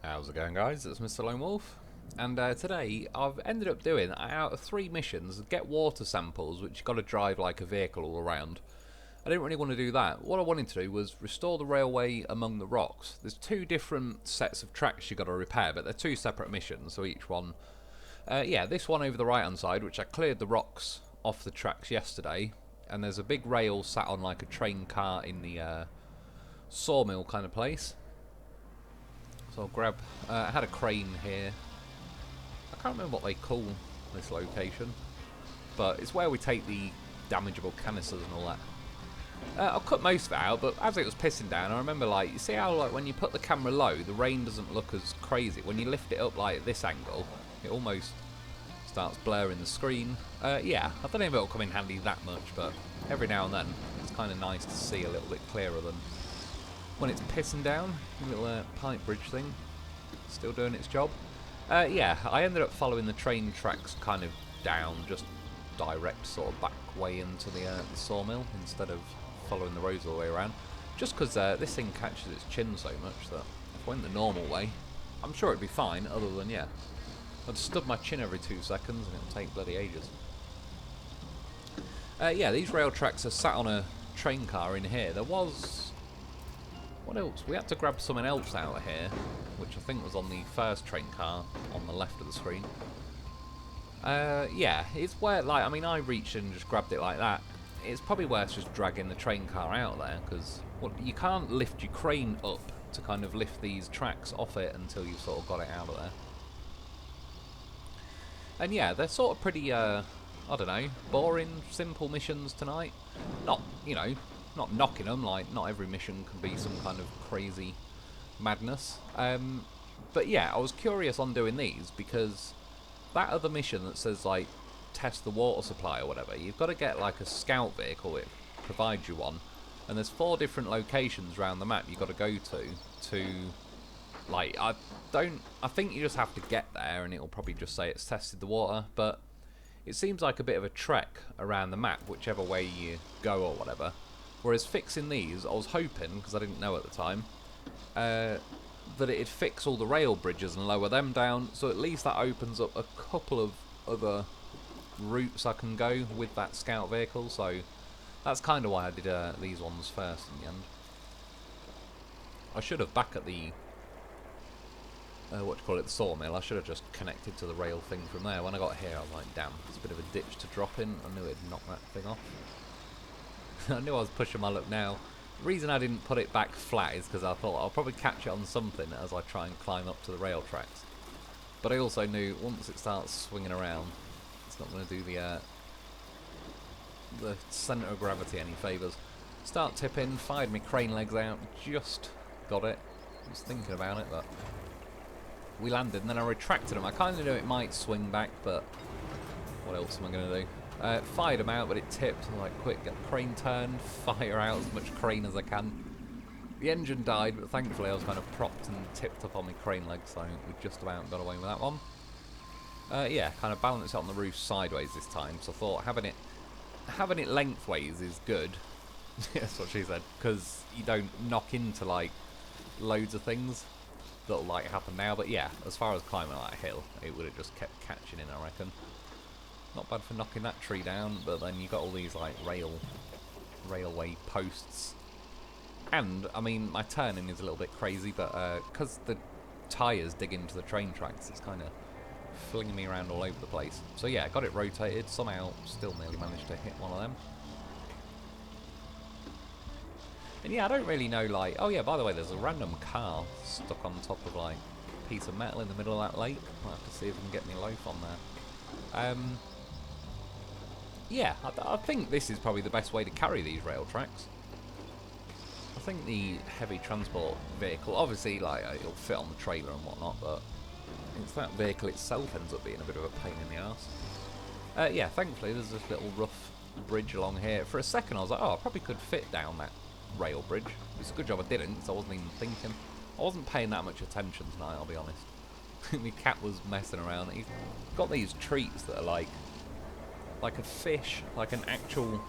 How's it going, guys? It's Mr. Lone Wolf, and today I've ended up doing, out of 3 missions, get water samples, which you've got to drive like a vehicle all around. I didn't really want to do that. What I wanted to do was restore the railway among the rocks. There's 2 different sets of tracks you've got to repair, but they're 2 separate missions, so each one... yeah, this one over the right-hand side, which I cleared the rocks off the tracks yesterday, and there's a big rail sat on like a train car in the sawmill kind of place. So I'll grab... I had a crane here. I can't remember what they call this location, but it's where we take the damageable canisters and all that. I'll cut most of it out, but as it was pissing down, I remember, like, you see how, like, when you put the camera low, the rain doesn't look as crazy. When you lift it up, like, at this angle, it almost starts blurring the screen. Yeah, I don't know if it'll come in handy that much, but every now and then, it's kind of nice to see a little bit clearer than when it's pissing down. A little pipe bridge thing, still doing its job. Yeah, I ended up following the train tracks kind of down, just direct sort of back way into the sawmill, instead of following the roads all the way around. Just because this thing catches its chin so much that if I went the normal way, I'm sure it'd be fine, other than, yeah, I'd stub my chin every 2 seconds and it'll take bloody ages. Yeah, these rail tracks are sat on a train car in here. There was... what else? We had to grab something else out of here, which I think was on the first train car on the left of the screen. Yeah, it's where, like, I mean, I reached in and just grabbed it like that. It's probably worth just dragging the train car out there, because well, you can't lift your crane up to kind of lift these tracks off it until you've sort of got it out of there. And yeah, they're sort of pretty, I don't know, boring, simple missions tonight. Not, you know, not knocking them, like, not every mission can be some kind of crazy madness. But yeah, I was curious on doing these, because that other mission that says, like, test the water supply or whatever, you've got to get, like, a scout vehicle, it provides you one, and there's 4 different locations around the map you've got to go to, like, I think you just have to get there, and it'll probably just say it's tested the water, but it seems like a bit of a trek around the map, whichever way you go or whatever. Whereas fixing these, I was hoping, because I didn't know at the time, that it'd fix all the rail bridges and lower them down, so at least that opens up a couple of other routes I can go with that scout vehicle, so that's kind of why I did these ones first in the end. I should have, back at the, the sawmill, I should have just connected to the rail thing from there. When I got here, I was like, damn, it's a bit of a ditch to drop in. I knew it'd knock that thing off. I knew I was pushing my luck now. The reason I didn't put it back flat is because I thought I'll probably catch it on something as I try and climb up to the rail tracks. But I also knew once it starts swinging around, it's not going to do the centre of gravity any favours. Start tipping, fired my crane legs out, just got it. I was thinking about it, but we landed and then I retracted them. I kind of knew it might swing back, but what else am I going to do? Fired them out, but it tipped. I'm like, quick, get the crane turned, fire out as much crane as I can. The engine died, but thankfully I was kind of propped and tipped up on my crane legs, so we just about got away with that one. Yeah, kind of balanced it on the roof sideways this time, so I thought having it lengthways is good. That's what she said, because you don't knock into, like, loads of things that'll, like, happen now. But yeah, as far as climbing that hill, it would have just kept catching in, I reckon. Not bad for knocking that tree down, but then you got all these, like, railway posts. And, I mean, my turning is a little bit crazy, but because the tyres dig into the train tracks, it's kind of flinging me around all over the place. So yeah, got it rotated, somehow still nearly managed to hit one of them. And yeah, I don't really know, like, oh yeah, by the way, there's a random car stuck on top of, like, a piece of metal in the middle of that lake. I'll have to see if I can get my loaf on there. Yeah, I think this is probably the best way to carry these rail tracks. I think the heavy transport vehicle, obviously, like, it'll fit on the trailer and whatnot, but it's that vehicle itself ends up being a bit of a pain in the arse. Yeah, thankfully there's this little rough bridge along here. For a second I was like, oh, I probably could fit down that rail bridge. It's a good job I didn't, because I wasn't even thinking. I wasn't paying that much attention tonight, I'll be honest. My cat was messing around. He's got these treats that are like a fish, like an actual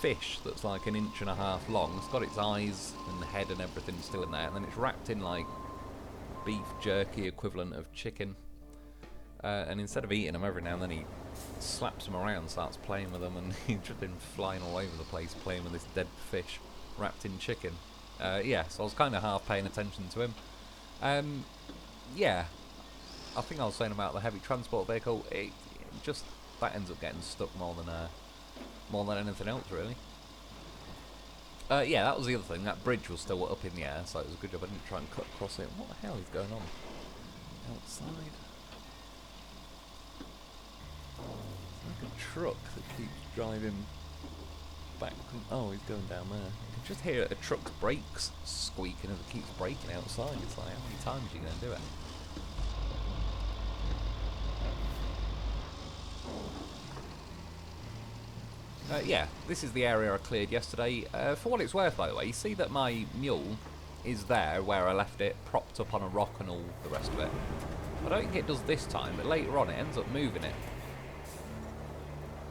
fish that's like 1.5 inches long. It's got its eyes and the head and everything still in there, and then it's wrapped in like beef jerky equivalent of chicken. And instead of eating them every now and then, he slaps them around, starts playing with them, and he's just been flying all over the place playing with this dead fish wrapped in chicken. Yeah, so I was kind of half paying attention to him. Yeah, I think I was saying about the heavy transport vehicle. It just that ends up getting stuck more than anything else, really. Yeah, that was the other thing. That bridge was still up in the air, so it was a good job I didn't try and cut across it. What the hell is going on outside? Like a truck that keeps driving back. Oh, he's going down there. You can just hear a truck's brakes squeaking as it keeps braking outside. It's like, how many times are you going to do it? Yeah, this is the area I cleared yesterday. For what it's worth, by the way, you see that my mule is there where I left it, propped up on a rock and all the rest of it. I don't think it does this time, but later on it ends up moving it.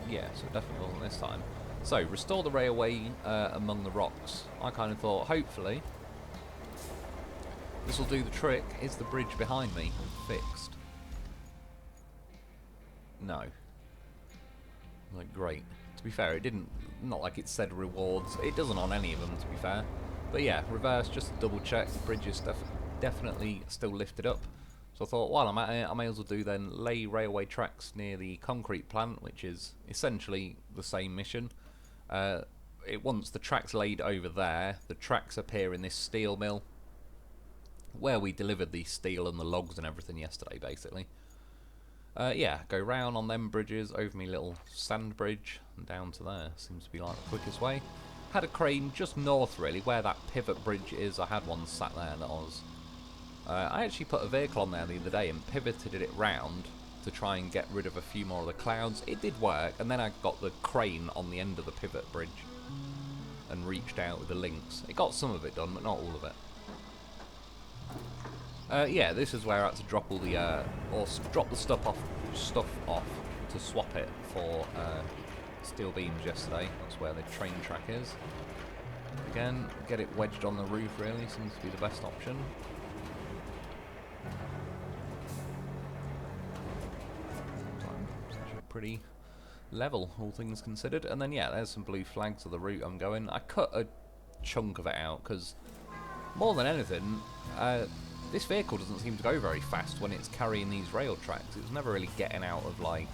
Yeah, so it definitely wasn't this time. So, restore the railway among the rocks. I kind of thought, hopefully, this will do the trick. Is the bridge behind me fixed? No. Like, great. To be fair, it didn't, not like it said rewards. It doesn't on any of them, to be fair. But yeah, reverse, just to double check. The bridge is definitely still lifted up. So I thought, while I'm at it, I may as well do then lay railway tracks near the concrete plant, which is essentially the same mission. Once the tracks laid over there, the tracks appear in this steel mill, where we delivered the steel and the logs and everything yesterday, basically. Yeah, go round on them bridges, over me little sand bridge, and down to there. Seems to be like the quickest way. Had a crane just north, really, where that pivot bridge is. I had one sat there that I actually put a vehicle on there the other day and pivoted it round to try and get rid of a few more of the clouds. It did work, and then I got the crane on the end of the pivot bridge and reached out with the links. It got some of it done, but not all of it. Yeah, this is where I had to drop all the drop the stuff off to swap it for steel beams yesterday. That's where the train track is. Again, get it wedged on the roof really seems to be the best option. It's actually pretty level, all things considered. And then yeah, there's some blue flags of the route I'm going. I cut a chunk of it out because more than anything, this vehicle doesn't seem to go very fast when it's carrying these rail tracks. It's never really getting out of like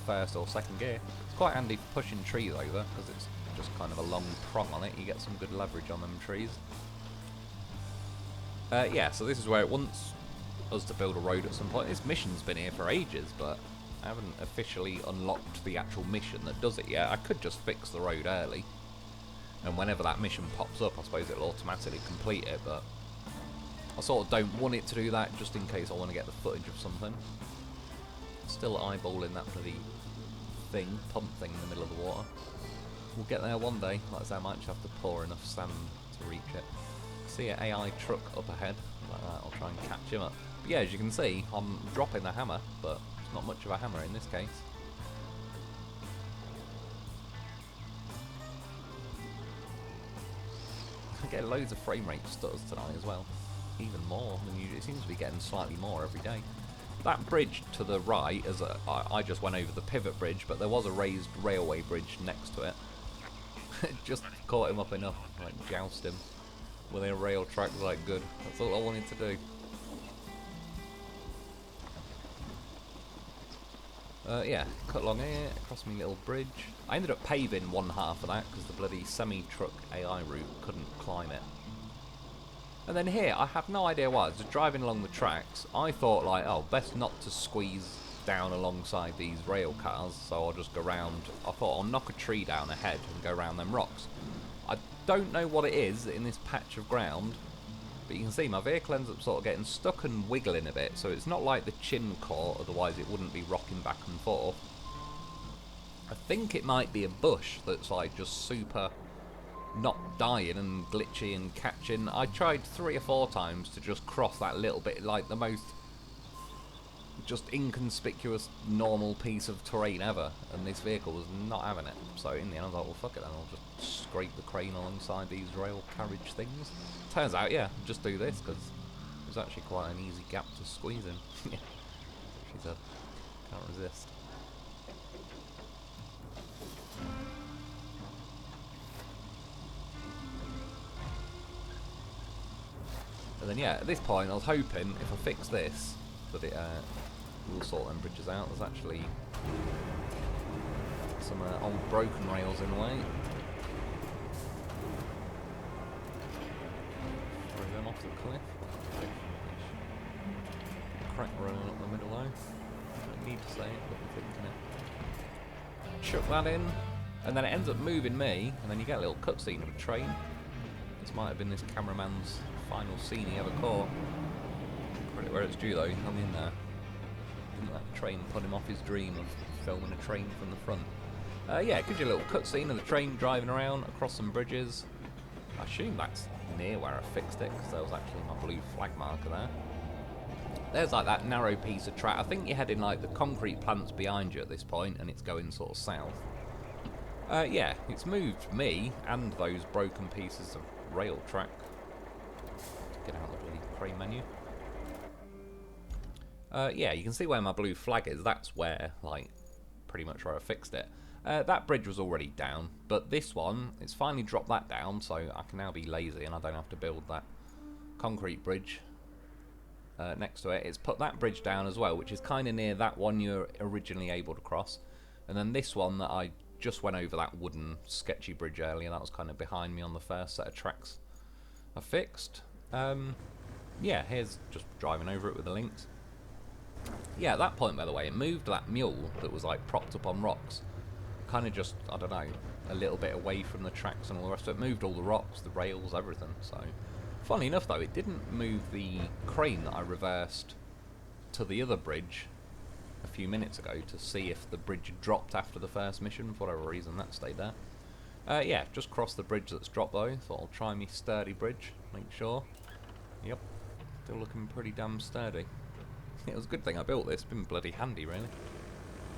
first or second gear. It's quite handy for pushing trees over because it's just kind of a long prong on it. You get some good leverage on them trees. Yeah, so this is where it wants us to build a road at some point. This mission's been here for ages, but I haven't officially unlocked the actual mission that does it yet. I could just fix the road early, and whenever that mission pops up, I suppose it'll automatically complete it, but I sort of don't want it to do that, just in case I want to get the footage of something. Still eyeballing that bloody thing, pump thing in the middle of the water. We'll get there one day. Like I say, I might just have to pour enough sand to reach it. See an AI truck up ahead, like that, I'll try and catch him up. But yeah, as you can see, I'm dropping the hammer, but it's not much of a hammer in this case. I get loads of frame rate stutters tonight as well. Even more than usual. It seems to be getting slightly more every day. That bridge to the right, I just went over the pivot bridge, but there was a raised railway bridge next to it. Just caught him up enough, like joust him with a rail track, like good. That's all I wanted to do. Yeah, cut along here, across my little bridge. I ended up paving one half of that because the bloody semi-truck AI route couldn't climb it. And then here, I have no idea why, just driving along the tracks, I thought like, oh, best not to squeeze down alongside these rail cars, so I'll just go round. I thought I'll knock a tree down ahead and go round them rocks. I don't know what it is in this patch of ground, but you can see my vehicle ends up sort of getting stuck and wiggling a bit, so it's not like the chin caught, otherwise it wouldn't be rocking back and forth. I think it might be a bush that's like just super not dying and glitchy and catching. I tried 3 or 4 times to just cross that little bit, like the most just inconspicuous normal piece of terrain ever, and this vehicle was not having it. So in the end I was like, well fuck it then, I'll just scrape the crane alongside these rail carriage things. Turns out, yeah, just do this, because was actually quite an easy gap to squeeze in. Yeah, she said. Can't resist. And then yeah, at this point I was hoping if I fix this, that it will sort them bridges out. There's actually some old broken rails in the way. Throw them off the cliff. Crack running up the middle though. I need to say it, but I'm thinking it. Chuck that in, and then it ends up moving me, and then you get a little cutscene of a train. This might have been this cameraman's final scene he ever caught. Credit where it's due though, hung in there. Didn't let the train put him off his dream of filming a train from the front. Yeah, it gives you a little cutscene of the train driving around across some bridges. I assume that's near where I fixed it, because there was actually my blue flag marker there. There's like that narrow piece of track. I think you're heading like the concrete plants behind you at this point, and it's going sort of south. Yeah, it's moved me and those broken pieces of rail track. Get out of the bloody crane menu. Yeah, you can see where my blue flag is. That's where, like, pretty much where I fixed it. That bridge was already down, but this one, it's finally dropped that down, so I can now be lazy and I don't have to build that concrete bridge next to it. It's put that bridge down as well, which is kind of near that one you're originally able to cross. And then this one that I just went over, that wooden sketchy bridge earlier, that was kind of behind me on the first set of tracks I fixed. Yeah, here's just driving over it with the links. Yeah, at that point, by the way, it moved that mule that was like propped up on rocks, kind of just, I don't know, a little bit away from the tracks and all the rest of it. Moved all the rocks, the rails, everything. So, funnily enough though, it didn't move the crane that I reversed to the other bridge a few minutes ago to see if the bridge dropped after the first mission. For whatever reason, that stayed there. Yeah, just crossed the bridge that's dropped though. Thought I'll try me sturdy bridge, make sure. Yep, still looking pretty damn sturdy. It was a good thing I built this. Been bloody handy, really.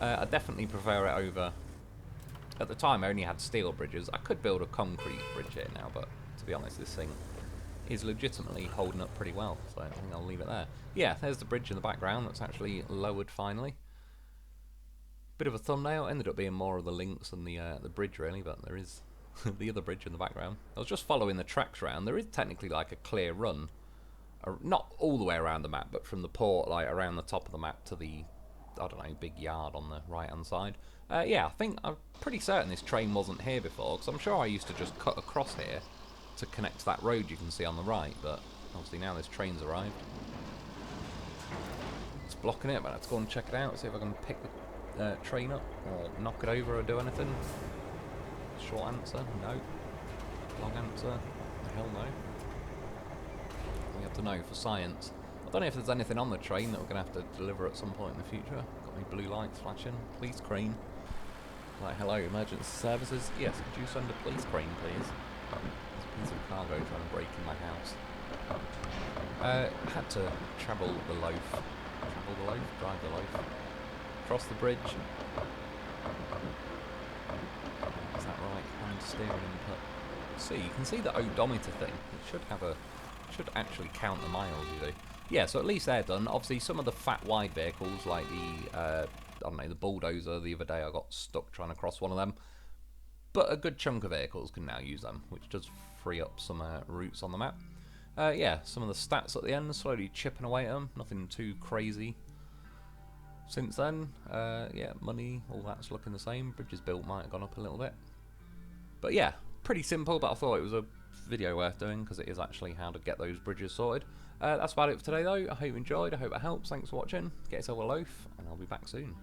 I definitely prefer it over. At the time, I only had steel bridges. I could build a concrete bridge here now, but to be honest, this thing is legitimately holding up pretty well. So I think I'll leave it there. Yeah, there's the bridge in the background that's actually lowered finally. Bit of a thumbnail. Ended up being more of the links than the bridge really, but there is the other bridge in the background. I was just following the tracks around. There is technically like a clear run. Not all the way around the map, but from the port, like around the top of the map to the, I don't know, big yard on the right hand side. Yeah, I think I'm pretty certain this train wasn't here before, because I'm sure I used to just cut across here to connect to that road you can see on the right, but obviously now this train's arrived. It's blocking it, but let's go and check it out, see if I can pick the train up, or knock it over, or do anything. Short answer, no. Long answer, hell no. We have to know for science. I don't know if there's anything on the train that we're going to have to deliver at some point in the future. Got any blue lights flashing? Police crane. Like, hello, emergency services. Yes, could you send a police crane, please? There's a piece of cargo trying to break in my house. Had to travel the loaf. Travel the loaf? Drive the loaf. Cross the bridge. Is that right? Hand steering input. See, you can see the odometer thing. It should have a... should actually count the miles you do. Yeah, so at least they're done. Obviously, some of the fat wide vehicles, like the, I don't know, the bulldozer, the other day I got stuck trying to cross one of them. But a good chunk of vehicles can now use them, which does free up some routes on the map. Yeah, some of the stats at the end, slowly chipping away at them. Nothing too crazy. Since then, yeah, money, all that's looking the same. Bridges built might have gone up a little bit. But yeah, pretty simple, but I thought it was a video worth doing because it is actually how to get those bridges sorted. That's about it for today though. I hope you enjoyed, I hope it helps. Thanks for watching. Get yourself a loaf and I'll be back soon.